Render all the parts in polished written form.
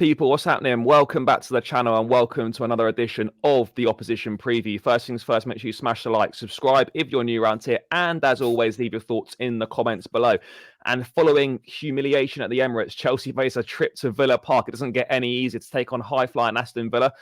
People, what's happening? Welcome back to the channel and welcome to another edition of the Opposition Preview. First things first, make sure you smash the like, subscribe if you're new around here, and as always, leave your thoughts in the comments below. And following humiliation at the Emirates, Chelsea face a trip to Villa Park. It doesn't get any easier to take on high-flying Aston Villa,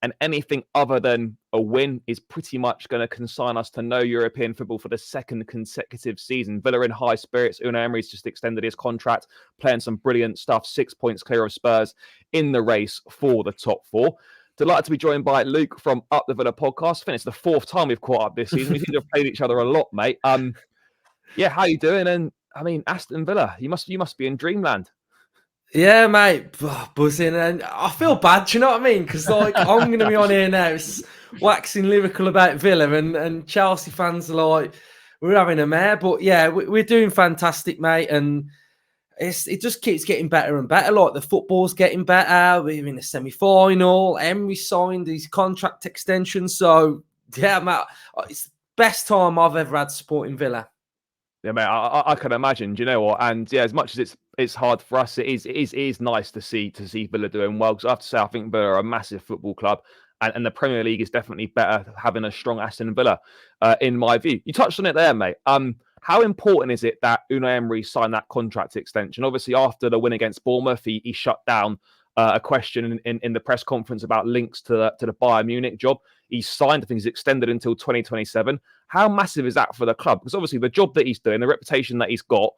and anything other than a win is pretty much going to consign us to no European football for the second consecutive season. Villa in high spirits. Unai Emery's just extended his contract, playing some brilliant stuff, 6 points clear of Spurs in the race for the top four. Delighted to be joined by Luke from Up the Villa podcast. I think it's the fourth time we've caught up this season. We seem to have played each other a lot, mate. Yeah, how you doing? And I mean, Aston Villa, you must be in dreamland. Yeah, mate, buzzing, and I feel bad. Do you know what I mean? Because like I'm going to be on here now, waxing lyrical about Villa, and Chelsea fans are like, we're having a mare. But yeah, we're doing fantastic, mate, and it just keeps getting better and better. Like the football's getting better. We're in the semi-final. Emery signed his contract extension, so yeah, mate, it's the best time I've ever had supporting Villa. Yeah, mate, I can imagine. Do you know what? And yeah, as much as it's hard for us, it is nice to see Villa doing well. Because I have to say, I think Villa are a massive football club, and the Premier League is definitely better having a strong Aston Villa, in my view. You touched on it there, mate. How important is it that Unai Emery signed that contract extension? Obviously, after the win against Bournemouth, he shut down a question in the press conference about links to the Bayern Munich job. He's signed, I think he's extended until 2027. How massive is that for the club? Because obviously the job that he's doing, the reputation that he's got,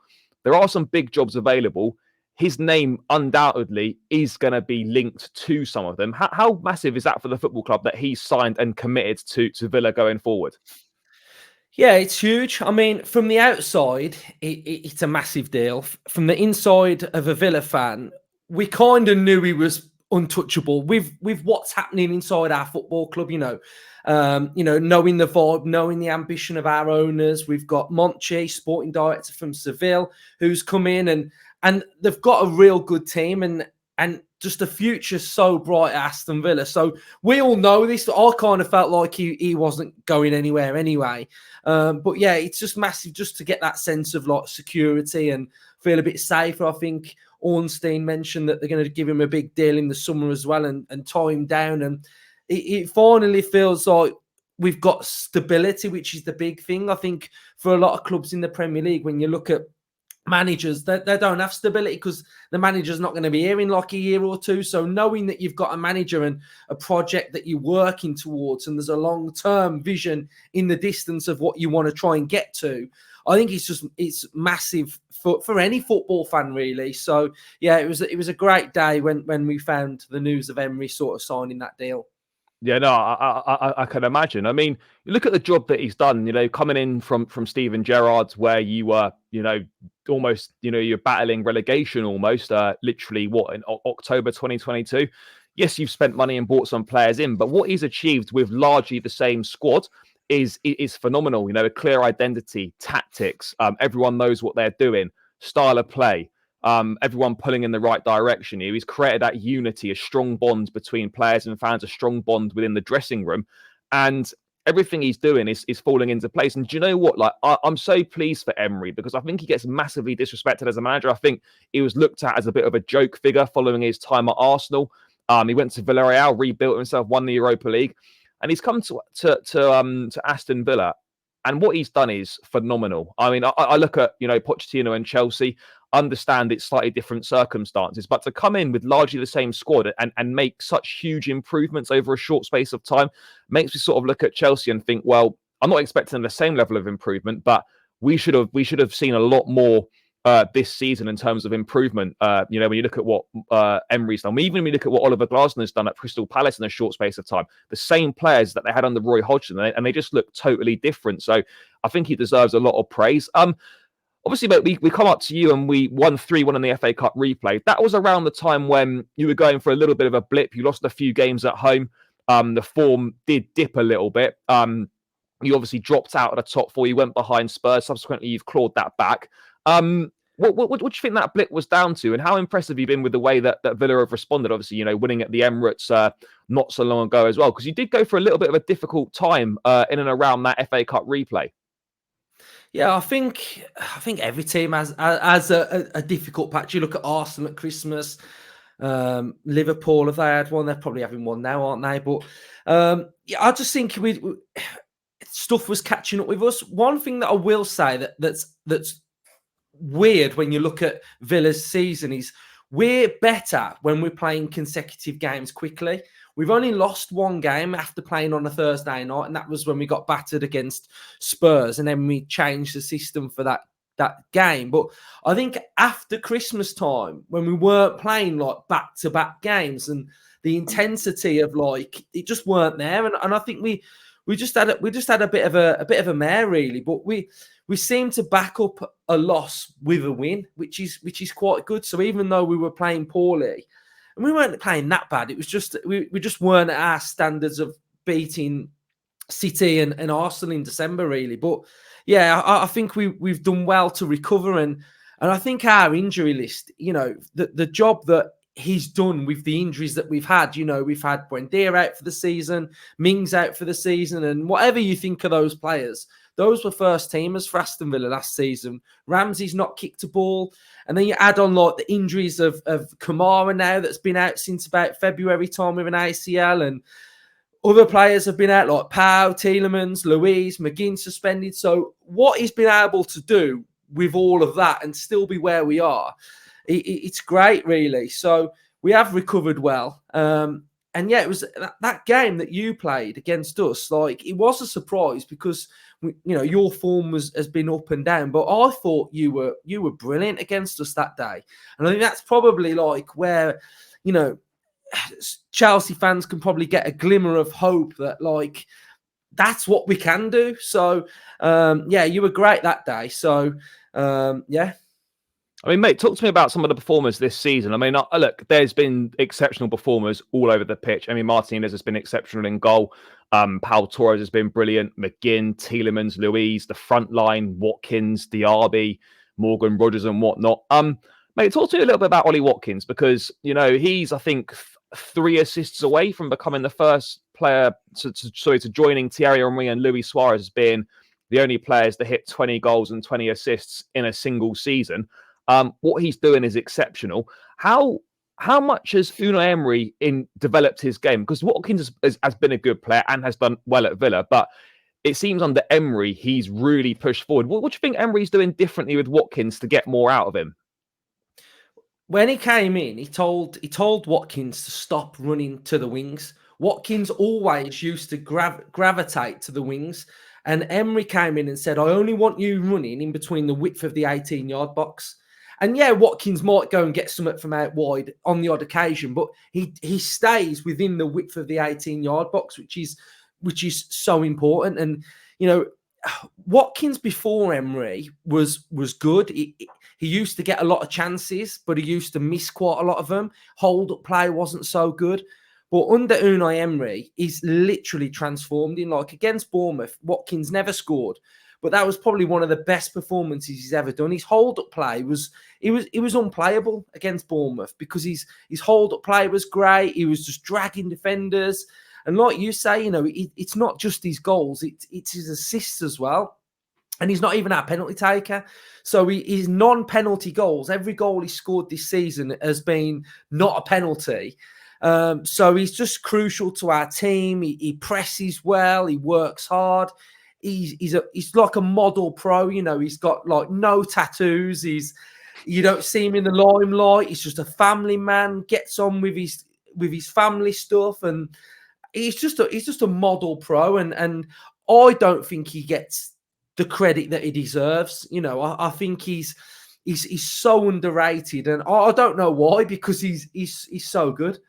there are some big jobs available. His name undoubtedly is going to be linked to some of them. How massive is that for the football club that he's signed and committed to Villa going forward? Yeah, it's huge. I mean, from the outside, it's a massive deal. From the inside of a Villa fan, we kind of knew he was untouchable with what's happening inside our football club. Knowing the vibe, knowing the ambition of our owners. We've got Monchi, sporting director from Seville, who's come in and they've got a real good team and just the future so bright at Aston Villa. So we all know this. I kind of felt like he wasn't going anywhere anyway. But yeah, it's just massive just to get that sense of like security and feel a bit safer. I think Ornstein mentioned that they're going to give him a big deal in the summer as well and tie him down. And it finally feels like we've got stability, which is the big thing. I think for a lot of clubs in the Premier League, when you look at managers, they don't have stability because the manager's not going to be here in like a year or two. So knowing that you've got a manager and a project that you're working towards and there's a long-term vision in the distance of what you want to try and get to, I think it's massive for any football fan, really. So yeah, it was a great day when we found the news of Emery sort of signing that deal. Yeah, no, I can imagine. I mean, look at the job that he's done, coming in from Steven Gerrard's, where you were, almost, you're battling relegation almost, literally, in October 2022. Yes, you've spent money and bought some players in, but what he's achieved with largely the same squad is phenomenal. A clear identity, tactics, everyone knows what they're doing, style of play. Everyone pulling in the right direction. He's created that unity, a strong bond between players and fans, a strong bond within the dressing room, and everything he's doing is falling into place. And do you know what? Like, I'm so pleased for Emery because I think he gets massively disrespected as a manager. I think he was looked at as a bit of a joke figure following his time at Arsenal. He went to Villarreal, rebuilt himself, won the Europa League, and he's come to Aston Villa. And what he's done is phenomenal. I mean, I look at, Pochettino and Chelsea, understand it's slightly different circumstances, but to come in with largely the same squad and make such huge improvements over a short space of time makes me sort of look at Chelsea and think, well, I'm not expecting the same level of improvement, but we should have seen a lot more this season in terms of improvement. When you look at what Emery's done, even when you look at what Oliver Glasner's done at Crystal Palace in a short space of time, the same players that they had under Roy Hodgson, and they just look totally different. So I think he deserves a lot of praise. Obviously, mate, we come up to you and we won 3-1 in the FA Cup replay. That was around the time when you were going for a little bit of a blip. You lost a few games at home. The form did dip a little bit. You obviously dropped out of the top four. You went behind Spurs. Subsequently, you've clawed that back. What do you think that blip was down to, and how impressive have you been with the way that Villa have responded? Obviously, winning at the Emirates not so long ago as well, because you did go for a little bit of a difficult time in and around that FA Cup replay. Yeah, I think every team has a difficult patch. You look at Arsenal at Christmas. Liverpool, have they had one? They're probably having one now, aren't they? But yeah, I just think stuff was catching up with us. One thing that I will say that's weird when you look at Villa's season is we're better when we're playing consecutive games quickly. We've only lost one game after playing on a Thursday night, and that was when we got battered against Spurs, and then we changed the system for that game. But I think after Christmas time, when we weren't playing like back-to-back games, and the intensity of like it just weren't there, and I think we just had a bit of a mare really, but we seem to back up a loss with a win, which is quite good. So even though we were playing poorly, and we weren't playing that bad, it was just we just weren't at our standards of beating City and Arsenal in December really. But yeah, I think we've done well to recover, and I think our injury list, the job that he's done with the injuries that we've had. We've had Buendia out for the season, Mings out for the season, and whatever you think of those players, those were first teamers for Aston Villa last season. Ramsey's not kicked a ball. And then you add on like the injuries of Kamara now that's been out since about February time with an ACL, and other players have been out like Pau, Tielemans, Luiz, McGinn suspended. So what he's been able to do with all of that and still be where we are, it's great, really. So we have recovered well. And yeah, it was that game that you played against us. Like, it was a surprise because your form has been up and down. But I thought you were brilliant against us that day, and I think that's probably like where Chelsea fans can probably get a glimmer of hope that like that's what we can do. So yeah, you were great that day. So yeah. I mean, mate, talk to me about some of the performers this season. I mean, look, there's been exceptional performers all over the pitch. I mean, Martinez has been exceptional in goal. Pau Torres has been brilliant. McGinn, Tielemans, Luiz, the front line, Watkins, Diaby, Morgan, Rogers and whatnot. Mate, talk to me a little bit about Ollie Watkins, because, he's, I think, 3 assists away from becoming the first player to joining Thierry Henry and Luis Suarez as being the only players to hit 20 goals and 20 assists in a single season. What he's doing is exceptional. How much has Unai Emery developed his game? Because Watkins has been a good player and has done well at Villa, but it seems under Emery he's really pushed forward. What do you think Emery's doing differently with Watkins to get more out of him? When he came in, he told Watkins to stop running to the wings. Watkins always used to gravitate to the wings, and Emery came in and said, "I only want you running in between the width of the 18-yard box." And yeah, Watkins might go and get something from out wide on the odd occasion, but he stays within the width of the 18-yard box, which is so important. And Watkins before Emery was good. He used to get a lot of chances, but he used to miss quite a lot of them. Hold-up play wasn't so good. But under Unai Emery, he's literally transformed in. Like against Bournemouth, Watkins never scored, but that was probably one of the best performances he's ever done. His hold-up play was unplayable against Bournemouth because his hold-up play was great. He was just dragging defenders. And like you say, it's not just his goals, it's his assists as well. And he's not even our penalty taker. So his non-penalty goals, every goal he scored this season has been not a penalty. So he's just crucial to our team. He presses well. He works hard. He's like a model pro. He's got like no tattoos. You don't see him in the limelight. He's just a family man. Gets on with his family stuff, and he's just a model pro. And I don't think he gets the credit that he deserves. I think he's so underrated, and I don't know why, because he's so good.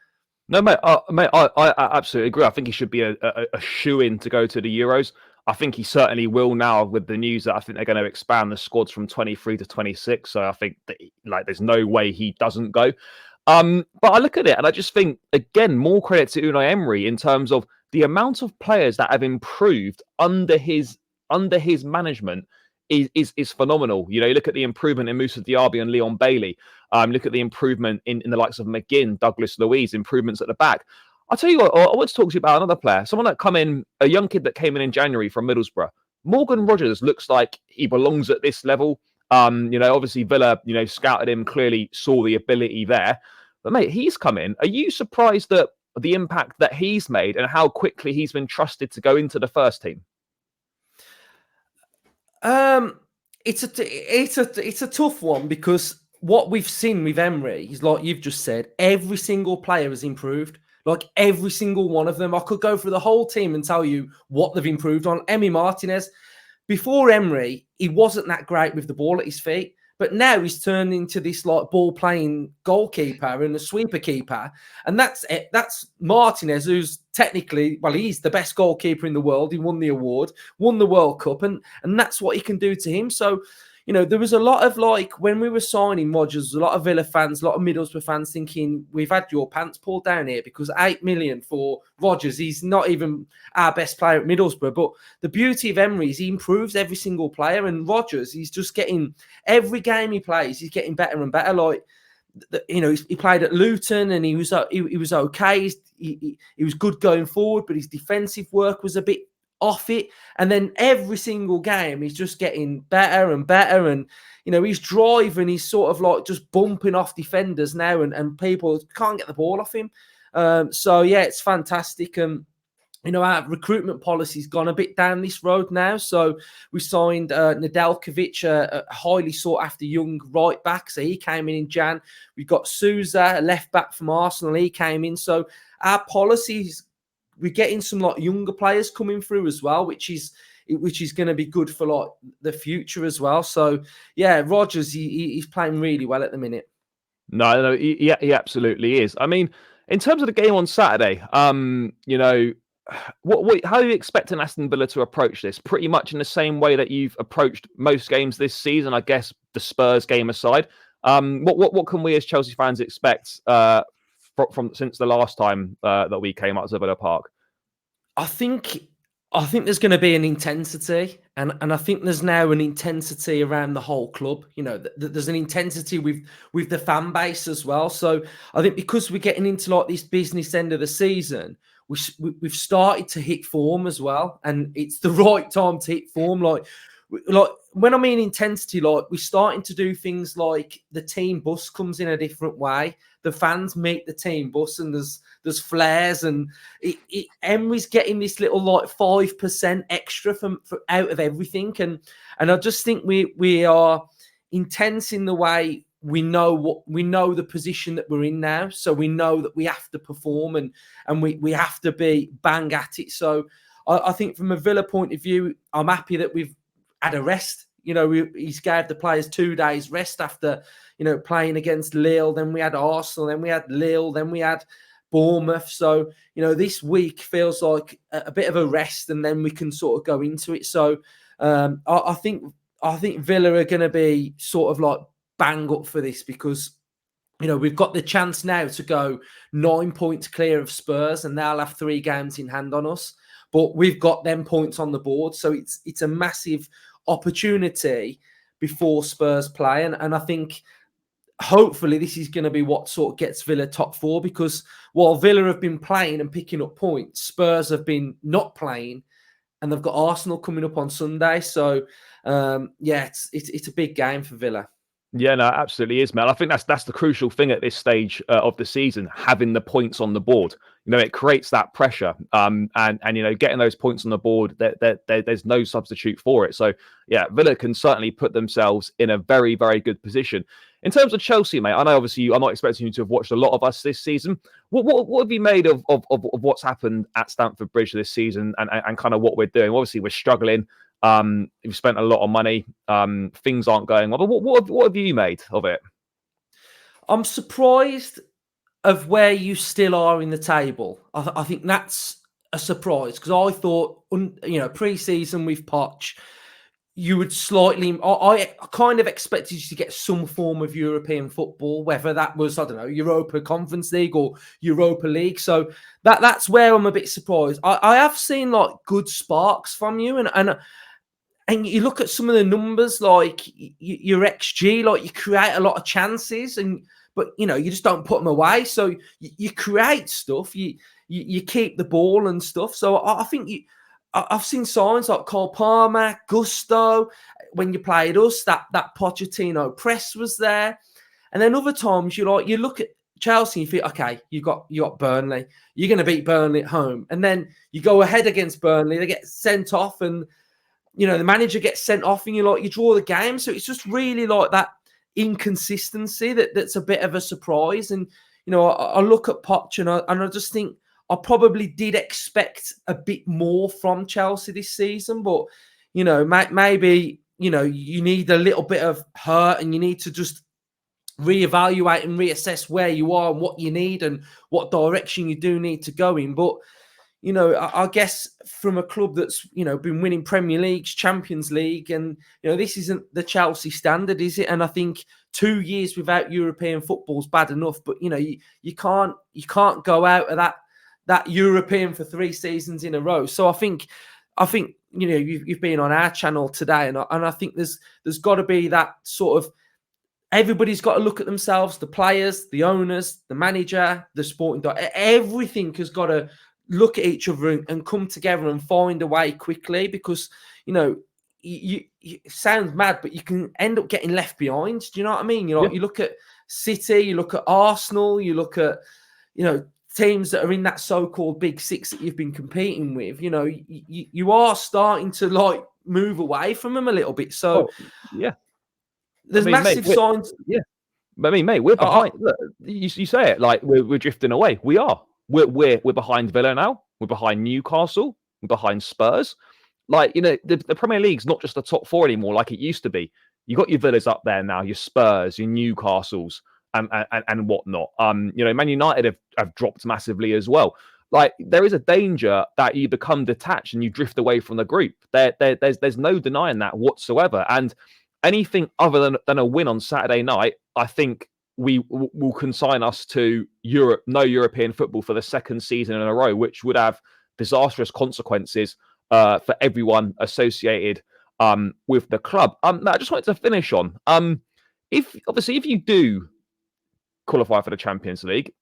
No, mate, I absolutely agree. I think he should be a shoe-in to go to the Euros. I think he certainly will now with the news that I think they're going to expand the squads from 23 to 26. So I think that, there's no way he doesn't go. But I look at it and I just think, again, more credit to Unai Emery in terms of the amount of players that have improved under his management is phenomenal. You look at the improvement in Moussa Diaby and Leon Bailey. Look at the improvement in the likes of McGinn, Douglas Luiz, improvements at the back. I'll tell you what, I want to talk to you about another player, someone that a young kid that came in January from Middlesbrough. Morgan Rogers looks like he belongs at this level. Obviously Villa, scouted him, clearly saw the ability there. But mate, he's come in. Are you surprised at the impact that he's made and how quickly he's been trusted to go into the first team? It's a tough one because what we've seen with Emery is, like you've just said, every single player has improved. Like every single one of them. I could go through the whole team and tell you what they've improved on. Emi Martinez, before Emery, he wasn't that great with the ball at his feet. But now he's turned into this like ball playing goalkeeper and a sweeper keeper. And that's Martinez, who's technically, well, he's the best goalkeeper in the world. He won the award, won the World Cup, and that's what he can do to him. So, there was a lot of, like, when we were signing Rodgers, a lot of Villa fans, a lot of Middlesbrough fans thinking, we've had your pants pulled down here because 8 million for Rodgers. He's not even our best player at Middlesbrough. But the beauty of Emery is he improves every single player. And Rodgers, he's just getting, every game he plays, he's getting better and better. Like, he played at Luton and he was okay. He was good going forward, but his defensive work was a bit off it. And then every single game he's just getting better and better, and he's driving, he's sort of like just bumping off defenders now, and people can't get the ball off him. So yeah, it's fantastic. Our recruitment policy's gone a bit down this road now. So we signed Nedeljkovic, a highly sought after young right back. So he came in Jan. We've got Souza, a left back from Arsenal. He came in. So our policies, we're getting some like younger players coming through as well, which is going to be good for like the future as well. So yeah, Rodgers, he's playing really well at the minute. No, he absolutely is. I mean, in terms of the game on Saturday, how are you expecting Aston Villa to approach this? Pretty much in the same way that you've approached most games this season, I guess, the Spurs game aside. What can we as Chelsea fans expect from since the last time that we came out to Villa Park? I think there's going to be an intensity, and I think there's now an intensity around the whole club. There's an intensity with the fan base as well. So I think because we're getting into like this business end of the season, we've started to hit form as well, and it's the right time to hit form. Like when I mean intensity, like we're starting to do things like the team bus comes in a different way. The fans meet the team bus, and there's flares, and Emery's getting this little like 5% extra from out of everything, and I just think we are intense in the way we know the position that we're in now, so we know that we have to perform and we have to be bang at it. So I think from a Villa point of view, I'm happy that we've had a rest. He's gave the players 2 days rest after, playing against Lille. Then we had Arsenal, then we had Lille, then we had Bournemouth. So, this week feels like a bit of a rest, and then we can sort of go into it. So I think Villa are going to be sort of like bang up for this because, we've got the chance now to go 9 points clear of Spurs, and they'll have 3 games in hand on us. But we've got them points on the board. So it's a massive opportunity before Spurs play. And I think hopefully this is going to be what sort of gets Villa top 4, because while Villa have been playing and picking up points, Spurs have been not playing, and they've got Arsenal coming up on Sunday. So it's a big game for Villa. Yeah, no, absolutely is, Mel. I think that's the crucial thing at this stage of the season, having the points on the board. It creates that pressure, and getting those points on the board, there's no substitute for it. So yeah, Villa can certainly put themselves in a very, very good position. In terms of Chelsea, mate, I know obviously I'm not expecting you to have watched a lot of us this season. What have you made of what's happened at Stamford Bridge this season, and kind of what we're doing? Obviously, we're struggling. We've spent a lot of money. Things aren't going well. But what have you made of it? I'm surprised of where you still are in the table. I think that's a surprise, because I thought, pre-season with Poch, you would slightly. I kind of expected you to get some form of European football, whether that was, I don't know, Europa Conference League or Europa League. So that's where I'm a bit surprised. I have seen like good sparks from you, and you look at some of the numbers, like your XG, like you create a lot of chances, but you just don't put them away. So you create stuff, you keep the ball and stuff. So I think I've seen signs like Cole Palmer, Gusto. When you played us, that Pochettino press was there, and then other times you look at Chelsea, you think, okay, you got Burnley. You're going to beat Burnley at home. And then you go ahead against Burnley. They get sent off and, the manager gets sent off and you draw the game. So it's just really like that inconsistency that's a bit of a surprise. And, I look at Poch and I just think I probably did expect a bit more from Chelsea this season. But, maybe, you need a little bit of hurt and you need to just reevaluate and reassess where you are and what you need and what direction you do need to go in. But, I guess from a club that's, been winning Premier Leagues, Champions League, and, this isn't the Chelsea standard, is it? And I think 2 years without European football is bad enough, but, you can't go out of that European for 3 seasons in a row. So I think, you've been on our channel today, and I think there's got to be that sort of, everybody's got to look at themselves, the players, the owners, the manager, the sporting director. Everything has got to look at each other and come together and find a way quickly, because, you it sounds mad, but you can end up getting left behind. Do you know what I mean? You look at City, you look at Arsenal, you look at, teams that are in that so-called big six that you've been competing with. You are starting to move away from them a little bit. So, yeah. There's massive signs. Yeah. I mean, mate, we're behind. Look, you say it like we're drifting away. We are. We're behind Villa now. We're behind Newcastle. We're behind Spurs. The Premier League's not just the top 4 anymore like it used to be. You got your Villas up there now, your Spurs, your Newcastles, and whatnot. Man United have dropped massively as well. There is a danger that you become detached and you drift away from the group. There's no denying that whatsoever. And anything other than a win on Saturday night, I think will consign us to Europe, no European football for the 2nd season in a row, which would have disastrous consequences for everyone associated with the club. Now I just wanted to finish on if you do qualify for the Champions League,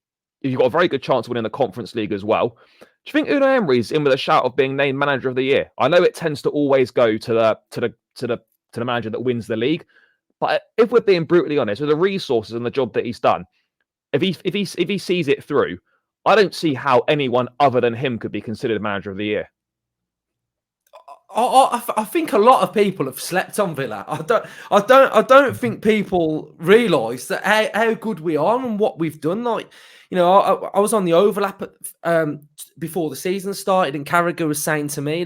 you've got a very good chance of winning the Conference League as well. Do you think Unai Emery's in with a shout of being named Manager of the Year? I know it tends to always go to the manager that wins the league, but if we're being brutally honest, with the resources and the job that he's done, if he sees it through, I don't see how anyone other than him could be considered Manager of the Year. I think a lot of people have slept on Villa. I don't think people realise that how good we are and what we've done. I was on the overlap before the season started, and Carragher was saying to me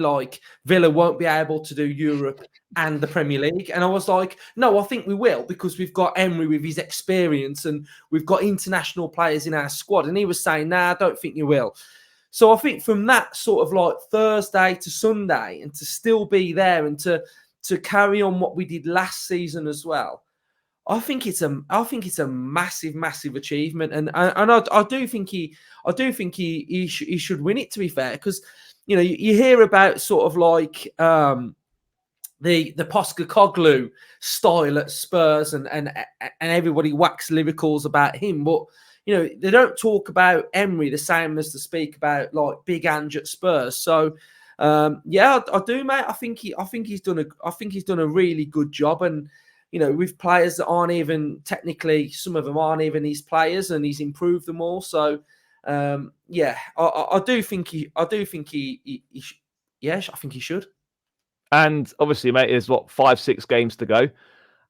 Villa won't be able to do Europe and the Premier League, and I was like, no, I think we will, because we've got Emery with his experience and we've got international players in our squad. And he was saying, nah, I don't think you will. So I think from that sort of Thursday to Sunday, and to still be there and to carry on what we did last season as well, I think it's a massive, massive achievement, and I do think he should win it, to be fair, because you hear about sort of the Postecoglou style at Spurs, and everybody wax lyricals about him, but they don't talk about Emery the same as to speak about Big Ange at Spurs. So I do, mate. I think he's done a really good job, and with players that aren't even technically, some of them aren't even his players, and he's improved them all. So I do think he should. And obviously, mate, there's 5-6 games to go.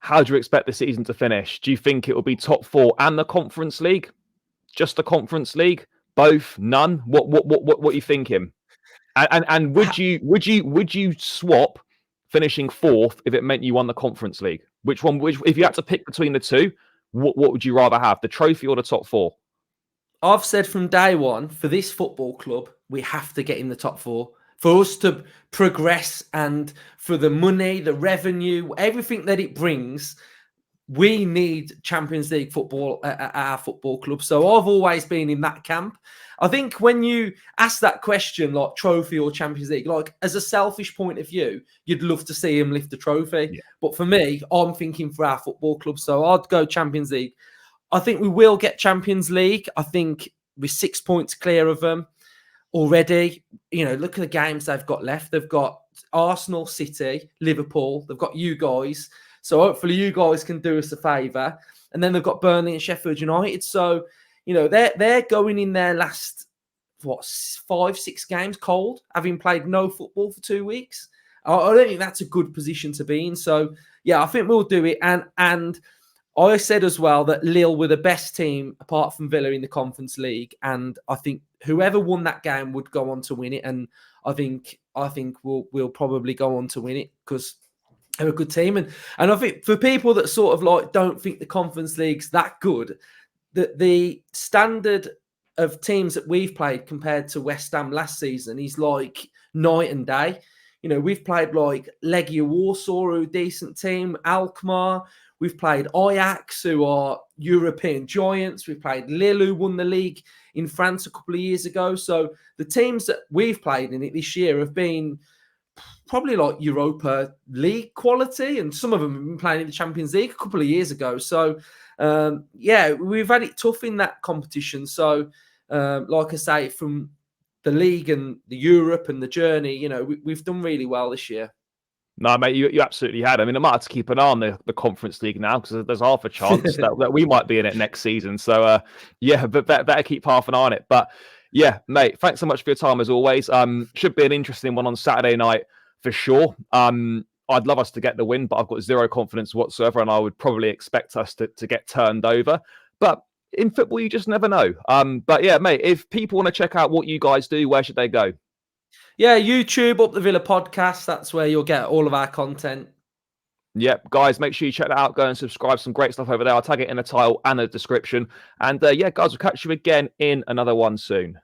How do you expect the season to finish? Do you think it will be top 4 and the Conference League? Just the Conference League? Both? None? What are you thinking? And would you swap finishing 4th if it meant you won the Conference League? Which if you had to pick between the two, what would you rather have, the trophy or the top 4? I've said from day one, for this football club, we have to get in the top 4. For us to progress and for the money, the revenue, everything that it brings, we need Champions League football at our football club. So I've always been in that camp. I think when you ask that question, trophy or Champions League, as a selfish point of view, you'd love to see him lift the trophy. Yeah. But for me, I'm thinking for our football club. So I'd go Champions League. I think we will get Champions League. I think we're 6 points clear of them already. Look at the games they've got left. They've got Arsenal, City, Liverpool. They've got you guys. So hopefully you guys can do us a favour. And then they've got Burnley and Sheffield United. So, they're going in their last 5-6 games cold, having played no football for 2 weeks. I don't think that's a good position to be in. So yeah, I think we'll do it. And I said as well that Lille were the best team apart from Villa in the Conference League, and I think whoever won that game would go on to win it. And I think we'll probably go on to win it because they're a good team. And I think for people that sort of like don't think the Conference League's that good, that the standard of teams that we've played compared to West Ham last season is like night and day. We've played like Legia Warsaw, who are a decent team, Alkmaar. We've played Ajax, who are European giants. We've played Lille, who won the league in France a couple of years ago. So the teams that we've played in it this year have been probably like Europa League quality, and some of them have been playing in the Champions League a couple of years ago. So, we've had it tough in that competition. So, like I say, from the league and the Europe and the journey, we've done really well this year. No, mate, you absolutely had. I mean, I might have to keep an eye on the Conference League now because there's half a chance that we might be in it next season. So, but better keep half an eye on it. But yeah, mate, thanks so much for your time as always. Should be an interesting one on Saturday night for sure. I'd love us to get the win, but I've got zero confidence whatsoever, and I would probably expect us to get turned over. But in football, you just never know. But yeah, mate, if people want to check out what you guys do, where should they go? Yeah, YouTube, Up the Villa podcast. That's where you'll get all of our content. Yep, guys, make sure you check that out. Go and subscribe. Some great stuff over there. I'll tag it in the title and the description. And yeah, guys, we'll catch you again in another one soon.